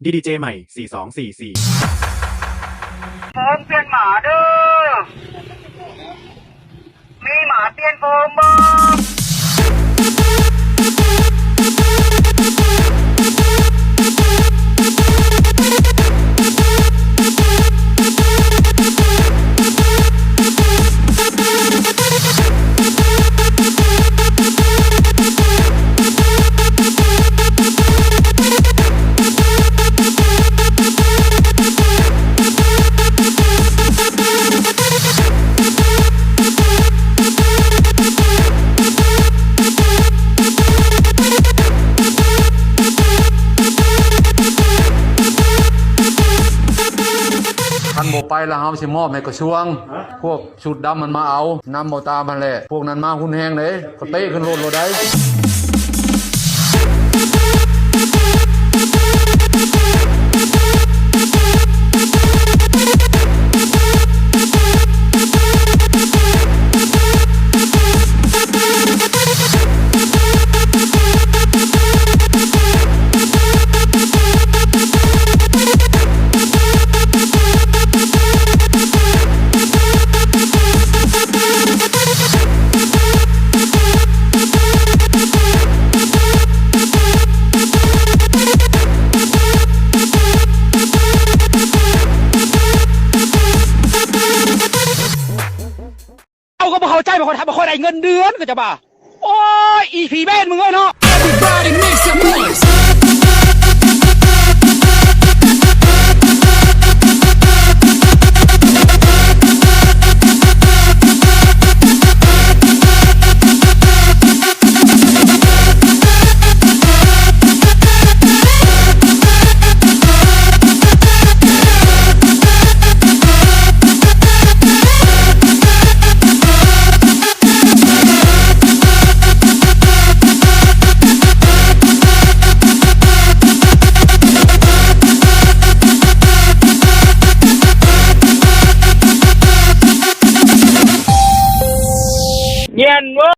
DDJ ใหม่4244โฟมเปลี่ยนหมาเด้อมีหมาเปลี่ยนโฟมบ่คันบ่ไปแล้วเฮาสิมอบให้กระทรวงพวกชุดดำมันมาเอานำบ่ตามมันแหละพวกนั้นมาหุ้นแฮงเด้ก็เตะขึ้นรถได้เอาก็บ่เข้าใจบ่ค่อยได้เงินเดือนก็จะบ่าโอ้ยอีผีแม่นมึงเอ้ยเนาะ Everybody make some noiseเย็นเว้